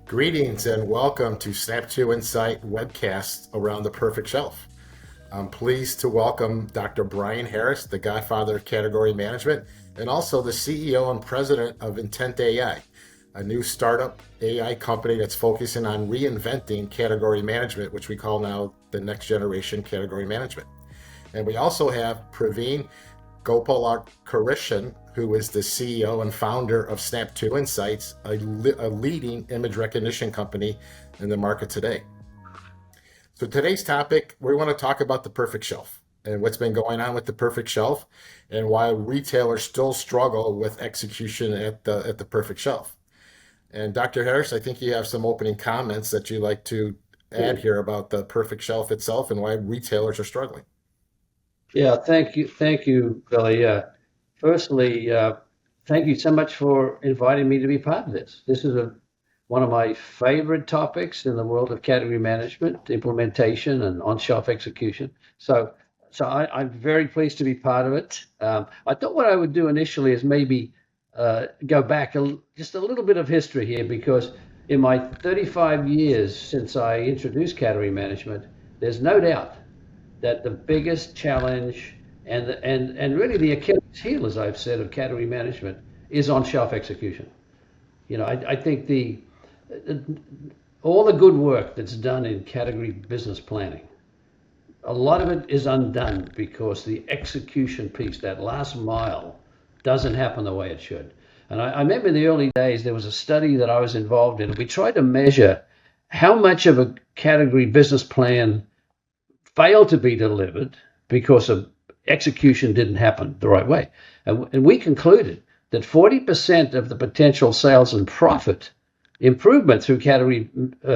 Greetings and welcome to Snap2Insight Webcast around the perfect shelf. I'm pleased to welcome Dr. Brian Harris, the godfather of category management, and also the CEO and president of Intent AI, a new startup AI company that's focusing on reinventing category management, which we call now the next generation category management. And we also have Praveen Gopalakarishan, who is the CEO and founder of Snap2Insights, a leading image recognition company in the market today. So today's topic, we want to talk about the perfect shelf and what's been going on with the perfect shelf and why retailers still struggle with execution at the perfect shelf. And Dr. Harris, I think you have some opening comments that you'd like to add here about the perfect shelf itself and why retailers are struggling. Yeah, thank you, Billy. Firstly, thank you so much for inviting me to be part of this. This is one of my favorite topics in the world of category management, implementation, and on-shelf execution. So I'm very pleased to be part of it. I thought what I would do initially is maybe go back just a little bit of history here, because in my 35 years since I introduced category management, there's no doubt that the biggest challenge and really the Achilles heel, as I've said, of category management is on-shelf execution. You know, I think all the good work that's done in category business planning, a lot of it is undone because the execution piece, that last mile, doesn't happen the way it should. And I remember in the early days, there was a study that I was involved in. We tried to measure how much of a category business plan failed to be delivered because of execution didn't happen the right way. And we concluded that 40% of the potential sales and profit improvement through category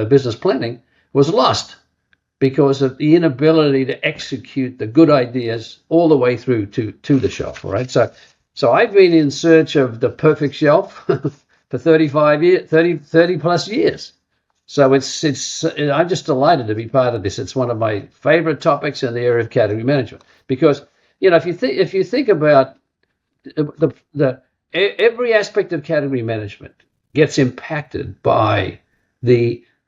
business planning was lost because of the inability to execute the good ideas all the way through to the shelf. All right. So I've been in search of the perfect shelf for 30 plus years. So I'm just delighted to be part of this. It's one of my favorite topics in the area of category management, because, you know, if you think about every aspect of category management gets impacted by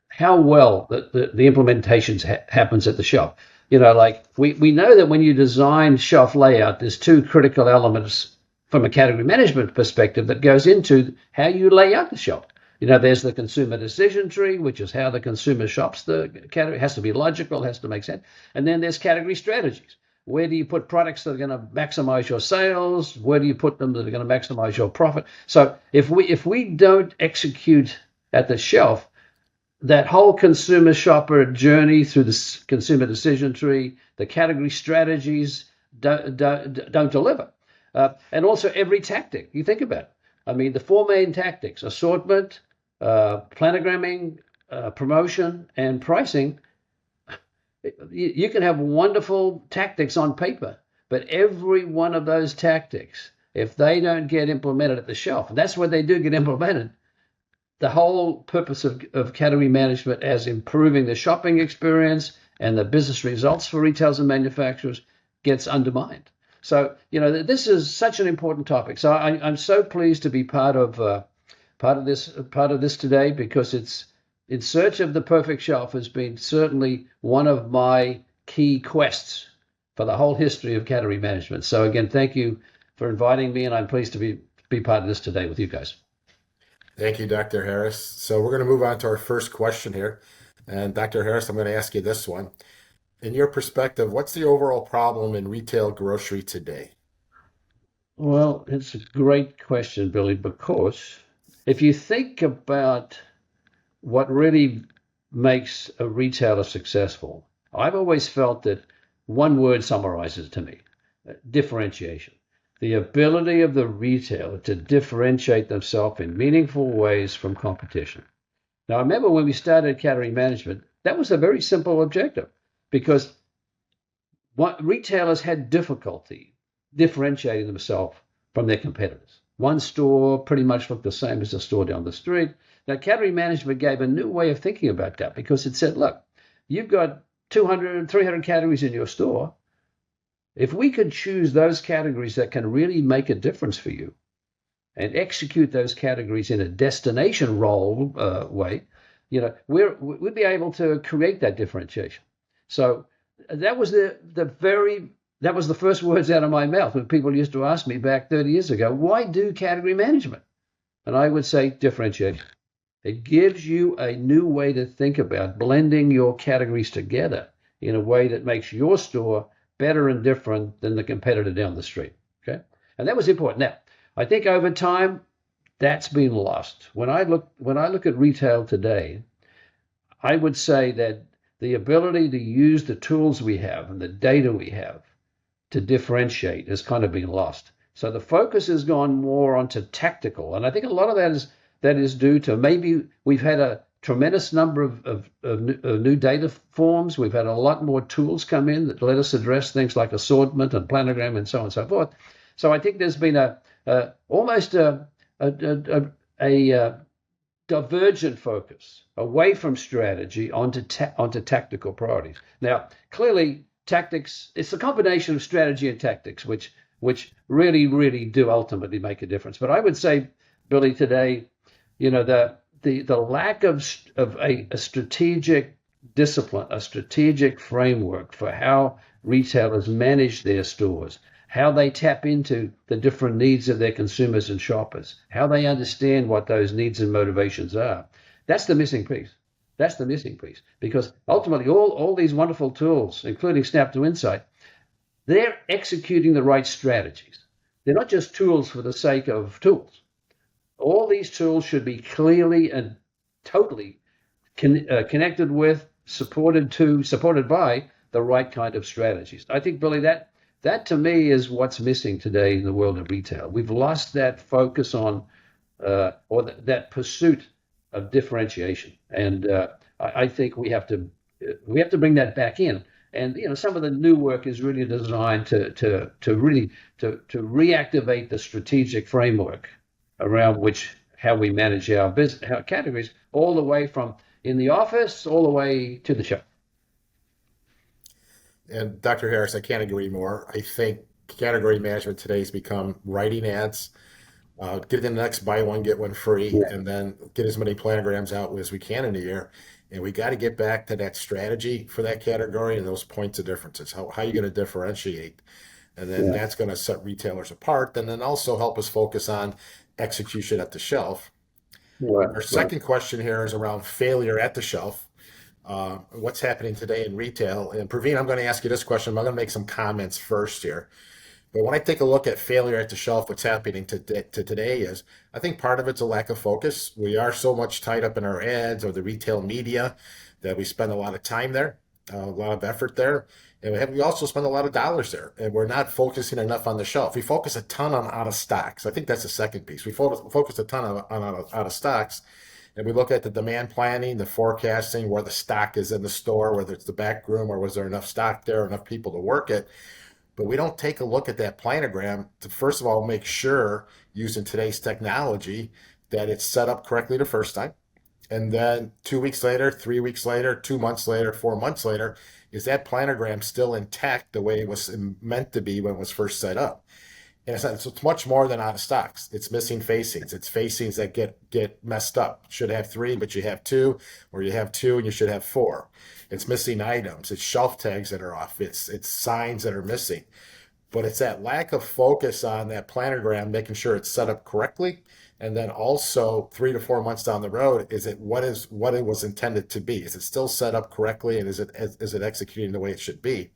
how well the implementation happens at the shelf. You know, like we know that when you design shelf layout, there's two critical elements from a category management perspective that goes into how you lay out the shelf. You know, there's the consumer decision tree, which is how the consumer shops the category. It has to be logical, has to make sense. And then there's category strategies. Where do you put products that are going to maximize your sales? Where do you put them that are going to maximize your profit? So if we don't execute at the shelf, that whole consumer shopper journey through the consumer decision tree, the category strategies don't deliver. And also every tactic, you think about it. I mean, the four main tactics: assortment, planogramming, promotion, and pricing. You can have wonderful tactics on paper, but every one of those tactics, if they don't get implemented at the shelf, and that's where they do get implemented, the whole purpose of category management as improving the shopping experience and the business results for retailers and manufacturers gets undermined. So, you know, this is such an important topic. So I'm so pleased to be part of this today, because it's in search of the perfect shelf has been certainly one of my key quests for the whole history of category management. So again, thank you for inviting me, and I'm pleased to be part of this today with you guys. Thank you, Dr. Harris. So we're going to move on to our first question here. And Dr. Harris, I'm going to ask you this one. In your perspective, what's the overall problem in retail grocery today? Well, it's a great question, Billy, because if you think about what really makes a retailer successful, I've always felt that one word summarizes to me: differentiation. The ability of the retailer to differentiate themselves in meaningful ways from competition. Now, I remember when we started category management, that was a very simple objective, because what retailers had difficulty differentiating themselves from their competitors. One store pretty much looked the same as the store down the street. Now, category management gave a new way of thinking about that, because it said, look, you've got 200, 300 categories in your store. If we could choose those categories that can really make a difference for you and execute those categories in a destination role way, we'd be able to create that differentiation. So that was that was the first words out of my mouth when people used to ask me back 30 years ago, why do category management? And I would say differentiation. It gives you a new way to think about blending your categories together in a way that makes your store better and different than the competitor down the street. Okay. And that was important. Now, I think over time that's been lost. When I look at retail today, I would say that the ability to use the tools we have and the data we have to differentiate has kind of been lost. So the focus has gone more onto tactical, and I think a lot of that is due to maybe we've had a tremendous number of new data forms. We've had a lot more tools come in that let us address things like assortment and planogram and so on and so forth. So I think there's been almost a divergent focus away from strategy onto tactical priorities. Now, clearly, tactics, it's a combination of strategy and tactics, which really do ultimately make a difference. But I would say, Billy, today, the lack of a strategic discipline, a strategic framework for how retailers manage their stores, how they tap into the different needs of their consumers and shoppers, how they understand what those needs and motivations are. That's the missing piece. That's the missing piece. Because ultimately, all these wonderful tools, including Snap2Insight, they're executing the right strategies. They're not just tools for the sake of tools. All these tools should be clearly and totally connected with, supported by the right kind of strategies. I think, Billy, that to me is what's missing today in the world of retail. We've lost that focus on that pursuit of differentiation, and I think we have to bring that back in. And some of the new work is really designed to reactivate the strategic framework around how we manage our categories, all the way from in the office all the way to the shelf. And Dr. Harris, I can't agree more. I think category management today has become writing ads, get the next buy one, get one free, Yeah, and then get as many planograms out as we can in a year. And we got to get back to that strategy for that category and those points of differences. How are you going to differentiate? And then yeah, that's going to set retailers apart and then also help us focus on execution at the shelf. right, Our right. second question here is around failure at the shelf. What's happening today in retail? And Praveen, I'm going to ask you this question. I'm going to make some comments first here. But when I take a look at failure at the shelf, what's happening to today is I think part of it's a lack of focus. We are so much tied up in our ads or the retail media that we spend a lot of time there, a lot of effort there. And we also spend a lot of dollars there. And we're not focusing enough on the shelf. We focus a ton on out of stocks. I think that's the second piece. We focus a ton on out of stocks. And we look at the demand planning, the forecasting, where the stock is in the store, whether it's the back room or was there enough stock there, enough people to work it. But we don't take a look at that planogram to, first of all, make sure using today's technology that it's set up correctly the first time. And then 2 weeks later, 3 weeks later, 2 months later, 4 months later, is that planogram still intact the way it was meant to be when it was first set up? And it's much more than out of stocks. It's missing facings. It's facings that get messed up. Should have three, but you have two, or you have two and you should have four. It's missing items. It's shelf tags that are off. It's signs that are missing. But it's that lack of focus on that planogram, making sure it's set up correctly. And then also 3 to 4 months down the road, is it what it was intended to be? Is it still set up correctly, and is it executing the way it should be?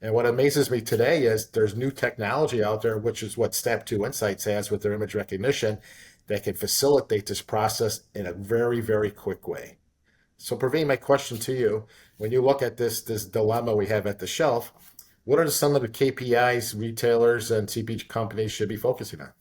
And what amazes me today is there's new technology out there, which is what Snap2Insights has with their image recognition, that can facilitate this process in a very quick way. So Praveen, my question to you, when you look at this dilemma we have at the shelf, what are some of the KPIs retailers and CPG companies should be focusing on?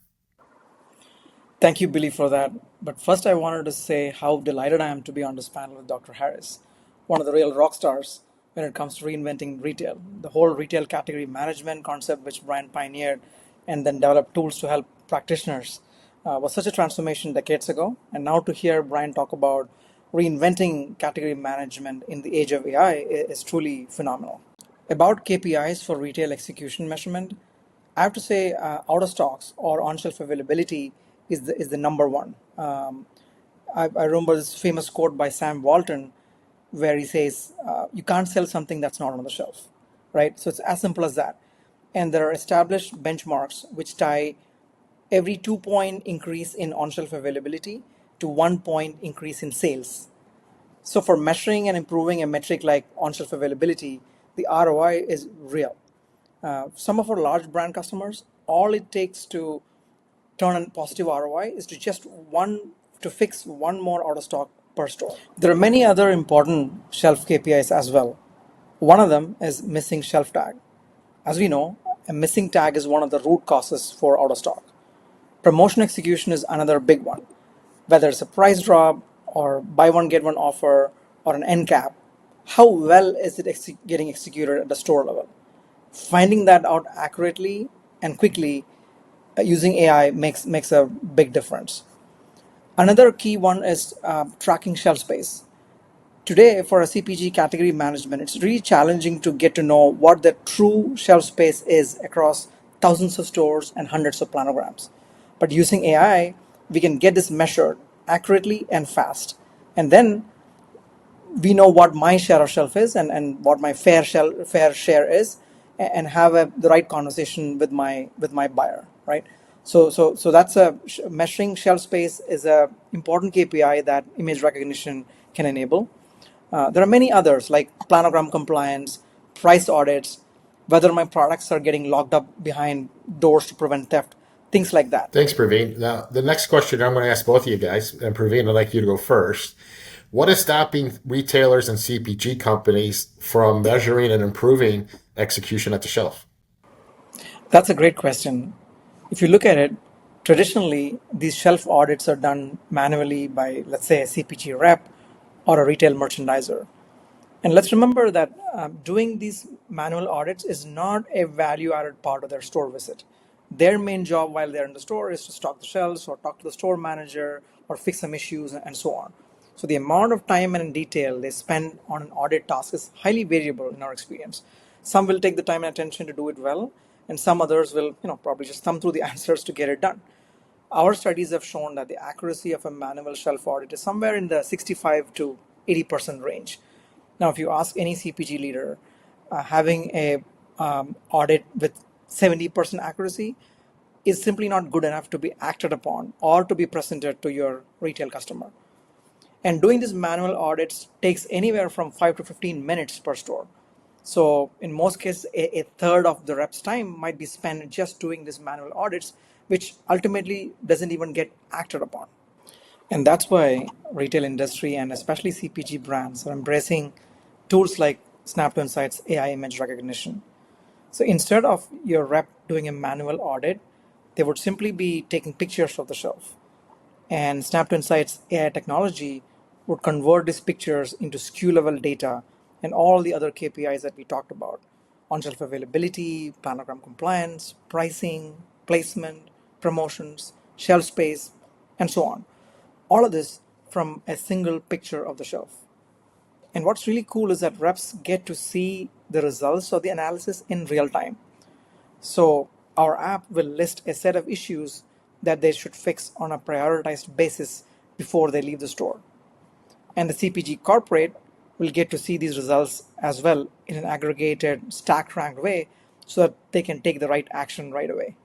Thank you, Billy, for that. But first, I wanted to say how delighted I am to be on this panel with Dr. Harris, one of the real rock stars when it comes to reinventing retail. The whole retail category management concept, which Brian pioneered and then developed tools to help practitioners, was such a transformation decades ago. And now to hear Brian talk about reinventing category management in the age of AI is truly phenomenal. About KPIs for retail execution measurement, I have to say out of stocks or on shelf availability is the number one. I remember this famous quote by Sam Walton where he says, "You can't sell something that's not on the shelf," right? So it's as simple as that. And there are established benchmarks which tie every 2 point increase in on shelf availability to 1 point increase in sales. So for measuring and improving a metric like on-shelf availability, the ROI is real. Some of our large brand customers, all it takes to turn a positive ROI is to fix one more out of stock per store. There are many other important shelf KPIs as well. One of them is missing shelf tag. As we know, a missing tag is one of the root causes for out of stock. Promotion execution is another big one. Whether it's a price drop or buy one get one offer or an end cap, how well is it getting executed at the store level? Finding that out accurately and quickly using AI makes a big difference. Another key one is tracking shelf space. Today, for a CPG category management, it's really challenging to get to know what the true shelf space is across thousands of stores and hundreds of planograms. But using AI, we can get this measured accurately and fast. And then we know what my share of shelf is and what my fair share is, and have the right conversation with my buyer, right? So that's measuring shelf space is a important KPI that image recognition can enable. There are many others like planogram compliance, price audits, whether my products are getting locked up behind doors to prevent theft, things like that. Thanks, Praveen. Now, the next question I'm going to ask both of you guys, and Praveen, I'd like you to go first. What is stopping retailers and CPG companies from measuring and improving execution at the shelf? That's a great question. If you look at it, traditionally, these shelf audits are done manually by, let's say, a CPG rep or a retail merchandiser. And let's remember that doing these manual audits is not a value added part of their store visit. Their main job while they're in the store is to stock the shelves or talk to the store manager or fix some issues and so on. So the amount of time and detail they spend on an audit task is highly variable in our experience. Some will take the time and attention to do it well, and some others will, probably just thumb through the answers to get it done. Our studies have shown that the accuracy of a manual shelf audit is somewhere in the 65 to 80% range. Now, if you ask any CPG leader, having a audit with 70% accuracy is simply not good enough to be acted upon or to be presented to your retail customer. And doing these manual audits takes anywhere from 5 to 15 minutes per store. So in most cases, a third of the rep's time might be spent just doing these manual audits, which ultimately doesn't even get acted upon. And that's why retail industry and especially CPG brands are embracing tools like Snap2Insight's AI image recognition. So instead of your rep doing a manual audit, they would simply be taking pictures of the shelf. And Snap2Insight's AI technology would convert these pictures into SKU level data and all the other KPIs that we talked about: on-shelf availability, planogram compliance, pricing, placement, promotions, shelf space, and so on. All of this from a single picture of the shelf. And what's really cool is that reps get to see the results of the analysis in real time. So our app will list a set of issues that they should fix on a prioritized basis before they leave the store. And the CPG corporate will get to see these results as well in an aggregated, stack ranked way so that they can take the right action right away.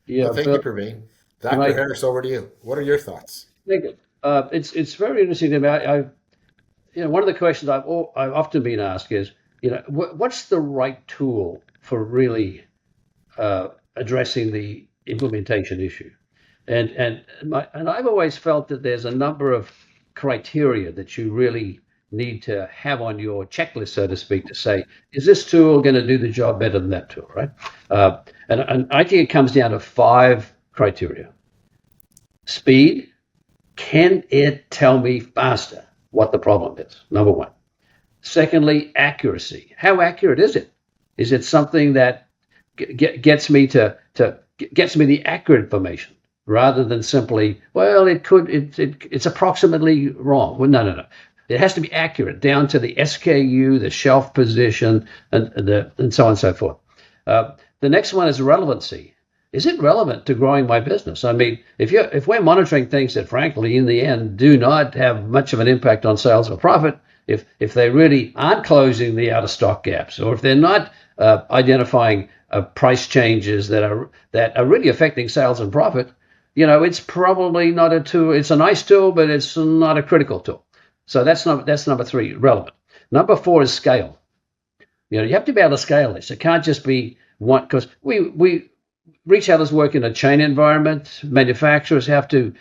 Yeah, Thank you, Bill, Praveen. can Dr. I Harris, over to you. What are your thoughts? take it? It's very interesting to me. One of the questions I've often been asked is, what's the right tool for really addressing the implementation issue? And I've always felt that there's a number of criteria that you really need to have on your checklist, so to speak, to say, is this tool going to do the job better than that tool, right? And I think it comes down to 5 criteria. Speed. Can it tell me faster what the problem is? Number 1. Secondly, accuracy. How accurate is it? Is it something that gets me gets me the accurate information rather than simply, well, it's approximately wrong? Well, no. It has to be accurate down to the SKU, the shelf position, and so on and so forth. The next one is relevancy. Is it relevant to growing my business? I mean, if we're monitoring things that, frankly, in the end, do not have much of an impact on sales or profit, if they really aren't closing the out of stock gaps, or if they're not identifying price changes that are really affecting sales and profit, it's probably not a tool. It's a nice tool, but it's not a critical tool. So that's number 3, relevant. Number 4 is scale. You have to be able to scale this. It can't just be one, because we retailers work in a chain environment. Manufacturers have to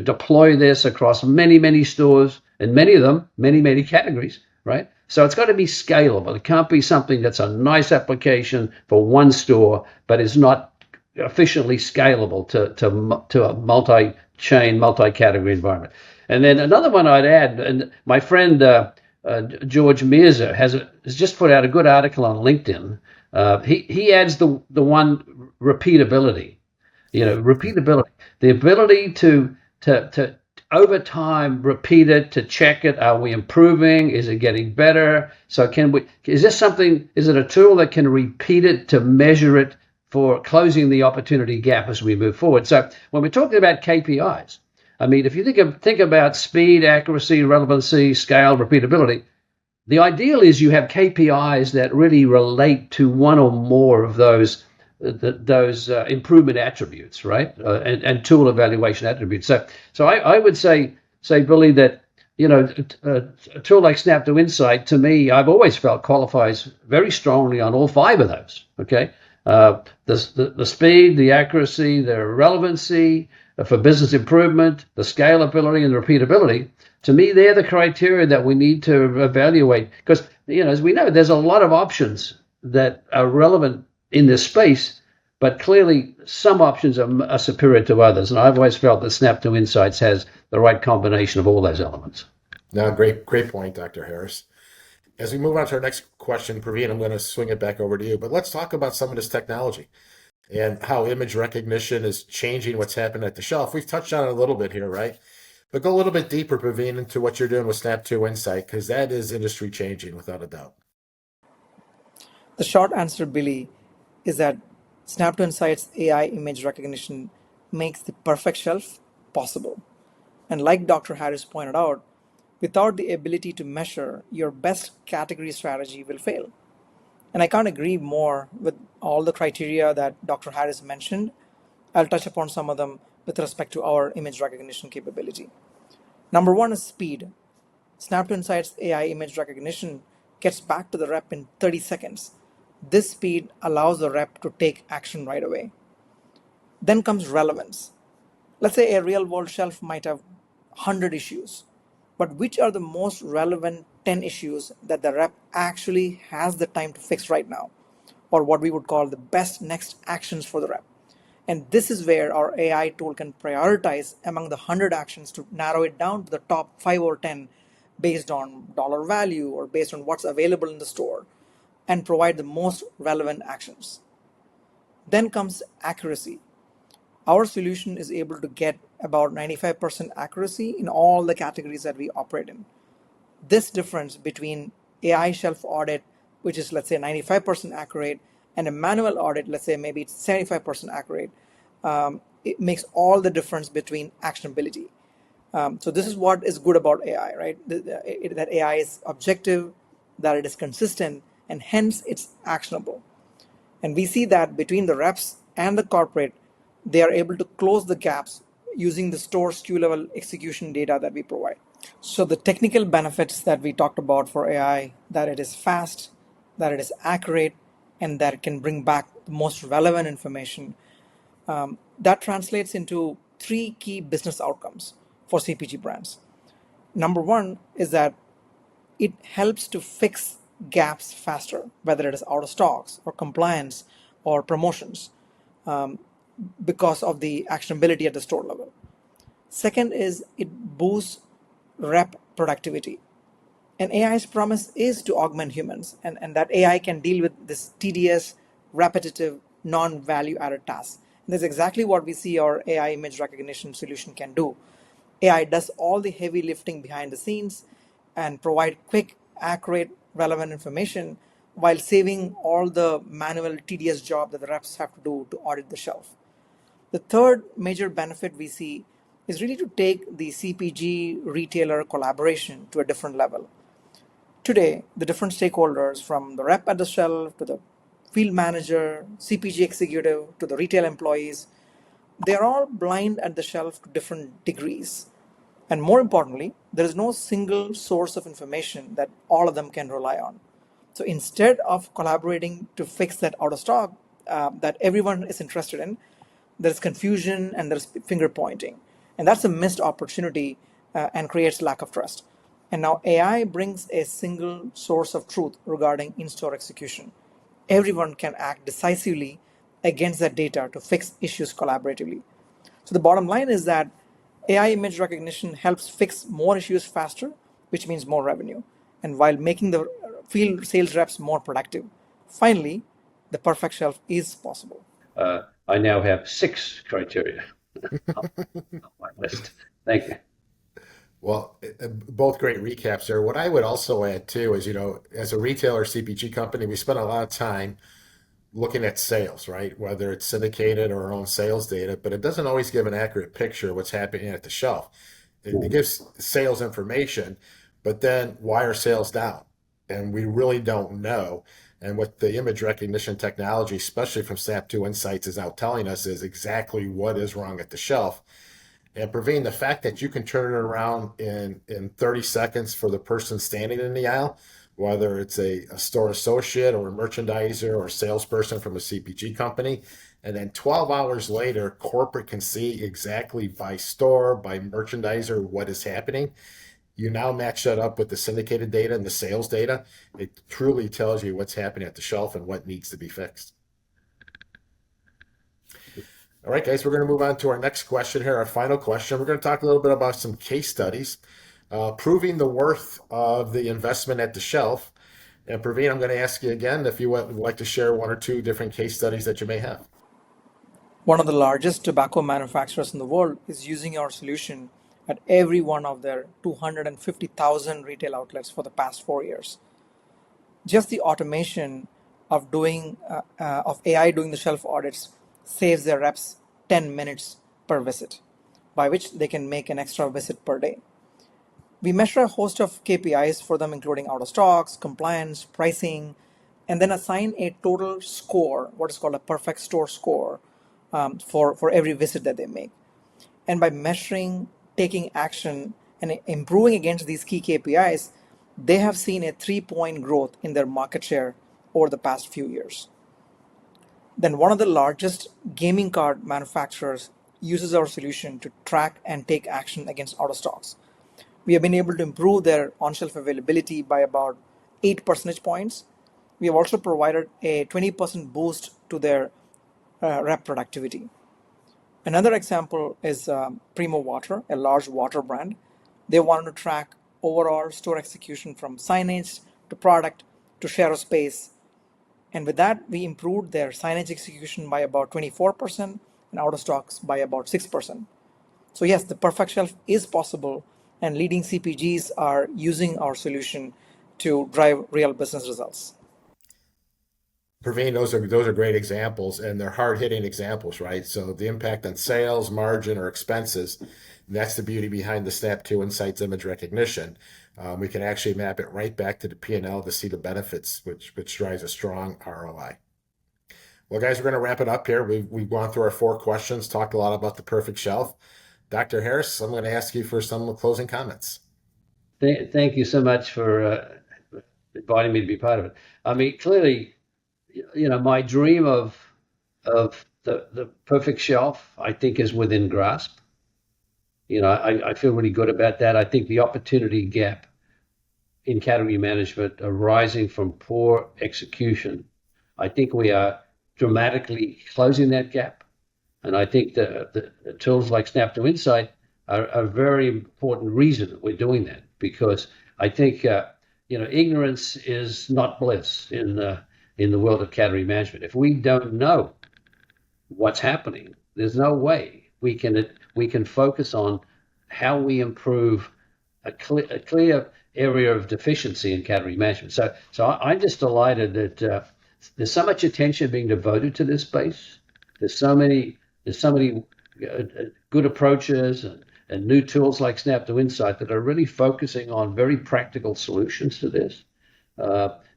deploy this across many stores, and many of them, many categories, right? So it's got to be scalable. It can't be something that's a nice application for one store, but is not efficiently scalable to a multi-chain, multi-category environment. And then another one I'd add, and my friend George Mirza has just put out a good article on LinkedIn. He adds the one repeatability. Repeatability, the ability to over time repeat it, to check it. Are we improving? Is it getting better? So is it a tool that can repeat it to measure it for closing the opportunity gap as we move forward? So when we're talking about KPIs, I mean, if you think about speed, accuracy, relevancy, scale, repeatability, the ideal is you have KPIs that really relate to one or more of those improvement attributes, right? And tool evaluation attributes. So I would say, Billy, that a tool like Snap2Insight, to me, I've always felt qualifies very strongly on all 5 of those. Okay, the speed, the accuracy, the relevancy for business improvement, the scalability, and the repeatability. To me, they're the criteria that we need to evaluate, because as we know, there's a lot of options that are relevant in this space, but clearly some options are superior to others. And I've always felt that Snap2Insights has the right combination of all those elements. Now, great point, Dr. Harris. As we move on to our next question, Praveen, I'm going to swing it back over to you. But let's talk about some of this technology and how image recognition is changing what's happening at the shelf. We've touched on it a little bit here, right? But go a little bit deeper, Praveen, into what you're doing with Snap2Insight, because that is industry changing without a doubt. The short answer, Billy, is that Snap2Insight's AI image recognition makes the perfect shelf possible. And like Dr. Harris pointed out, without the ability to measure, your best category strategy will fail. And I can't agree more with all the criteria that Dr. Harris mentioned. I'll touch upon some of them with respect to our image recognition capability. Number 1 is speed. Snap2Insight's AI image recognition gets back to the rep in 30 seconds. This speed allows the rep to take action right away. Then comes relevance. Let's say a real-world shelf might have 100 issues, but which are the most relevant 10 issues that the rep actually has the time to fix right now, or what we would call the best next actions for the rep? And this is where our AI tool can prioritize among the 100 actions to narrow it down to the top 5 or 10 based on dollar value or based on what's available in the store, and provide the most relevant actions. Then comes accuracy. Our solution is able to get about 95% accuracy in all the categories that we operate in. This difference between AI shelf audit, which is, let's say, 95% accurate, and a manual audit, let's say maybe it's 75% accurate, it makes all the difference between actionability. So this is what is good about AI, right? That AI is objective, that it is consistent, and hence it's actionable. And we see that between the reps and the corporate, they are able to close the gaps using the store SKU level execution data that we provide. So the technical benefits that we talked about for AI, that it is fast, that it is accurate, and that it can bring back the most relevant information, that translates into 3 key business outcomes for CPG brands. Number 1 is that it helps to fix gaps faster, whether it is out of stocks or compliance or promotions, because of the actionability at the store level. Second is it boosts rep productivity. And AI's promise is to augment humans, and that AI can deal with this tedious, repetitive, non-value added tasks. And that's exactly what we see our AI image recognition solution can do. AI does all the heavy lifting behind the scenes, and provide quick, accurate, relevant information while saving all the manual, tedious job that the reps have to do to audit the shelf. The third major benefit we see is really to take the CPG retailer collaboration to a different level. Today, the different stakeholders from the rep at the shelf to the field manager, CPG executive to the retail employees, they are all blind at the shelf to different degrees. And more importantly, there is no single source of information that all of them can rely on. So instead of collaborating to fix that out of stock that everyone is interested in, there's confusion and there's finger pointing. And that's a missed opportunity and creates lack of trust. And now AI brings a single source of truth regarding in store execution. Everyone can act decisively against that data to fix issues collaboratively. So the bottom line is that AI image recognition helps fix more issues faster, which means more revenue, and while making the field sales reps more productive. Finally, the perfect shelf is possible. I now have 6 criteria on my list. Thank you. Well, both great recaps there. What I would also add too is, as a retailer CPG company, we spend a lot of time looking at sales, right? Whether it's syndicated or our own sales data, but it doesn't always give an accurate picture of what's happening at the shelf. It gives sales information, but then why are sales down? And we really don't know. And what the image recognition technology, especially from Snap2Insights, is now telling us is exactly what is wrong at the shelf. And Praveen, the fact that you can turn it around in 30 seconds for the person standing in the aisle, whether it's a store associate or a merchandiser or a salesperson from a CPG company, and then 12 hours later, corporate can see exactly by store, by merchandiser, what is happening. You now match that up with the syndicated data and the sales data. It truly tells you what's happening at the shelf and what needs to be fixed. All right, guys, we're going to move on to our next question here, our final question. We're going to talk a little bit about some case studies, proving the worth of the investment at the shelf. And Praveen, I'm going to ask you again if you would like to share 1 or 2 different case studies that you may have. One of the largest tobacco manufacturers in the world is using our solution at every one of their 250,000 retail outlets for the past 4 years. Just the automation of AI doing the shelf audits saves their reps 10 minutes per visit, by which they can make an extra visit per day. We measure a host of KPIs for them, including out of stocks, compliance, pricing, and then assign a total score, what is called a perfect store score, for every visit that they make. And by measuring, taking action, and improving against these key KPIs, they have seen a 3-point growth in their market share over the past few years. Then one of the largest gaming card manufacturers uses our solution to track and take action against out of stocks. We have been able to improve their on-shelf availability by about 8 percentage points. We have also provided a 20% boost to their rep productivity. Another example is Primo Water, a large water brand. They wanted to track overall store execution from signage to product to share of space. And with that, we improved their signage execution by about 24% and out of stocks by about 6%. So yes, the perfect shelf is possible, and leading CPGs are using our solution to drive real business results. Praveen, those are great examples, and they're hard-hitting examples, right? So the impact on sales, margin, or expenses, that's the beauty behind the Snap2Insights image recognition. We can actually map it right back to the P&L to see the benefits, which drives a strong ROI. Well, guys, we're going to wrap it up here. We've gone through our 4 questions, talked a lot about the perfect shelf. Dr. Harris, I'm going to ask you for some closing comments. Thank you so much for inviting me to be part of it. I mean, clearly, my dream of the perfect shelf, I think, is within grasp. I feel really good about that. I think the opportunity gap in category management arising from poor execution, I think we are dramatically closing that gap. And I think the tools like Snap2Insight are a very important reason that we're doing that, because I think ignorance is not bliss in the world of category management. If we don't know what's happening, there's no way we can focus on how we improve a clear area of deficiency in category management. So I'm just delighted that there's so much attention being devoted to this space. There's so many good approaches and new tools like Snap2Insight that are really focusing on very practical solutions to this.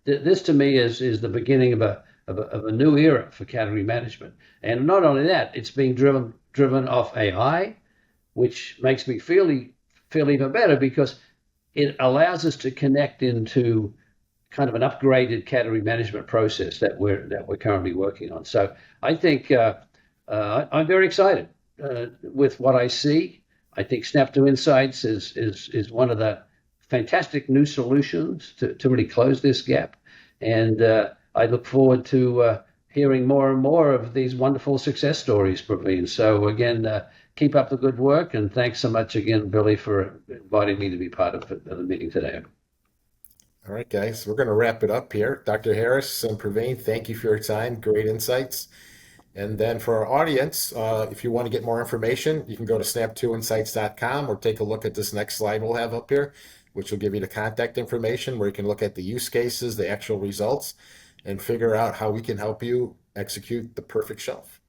This to me is the beginning of a new era for category management. And not only that, it's being driven off AI, which makes me feel even better because it allows us to connect into kind of an upgraded category management process that we're currently working on. So I think I'm very excited with what I see. I think Snap2Insights is one of the fantastic new solutions to really close this gap, and I look forward to hearing more and more of these wonderful success stories, Praveen. So again, keep up the good work, and thanks so much again, Billy, for inviting me to be part of the meeting today. All right, guys, we're going to wrap it up here. Dr. Harris and Praveen, thank you for your time. Great insights. And then for our audience, if you want to get more information, you can go to snap2insights.com or take a look at this next slide we'll have up here, which will give you the contact information where you can look at the use cases, the actual results, and figure out how we can help you execute the perfect shelf.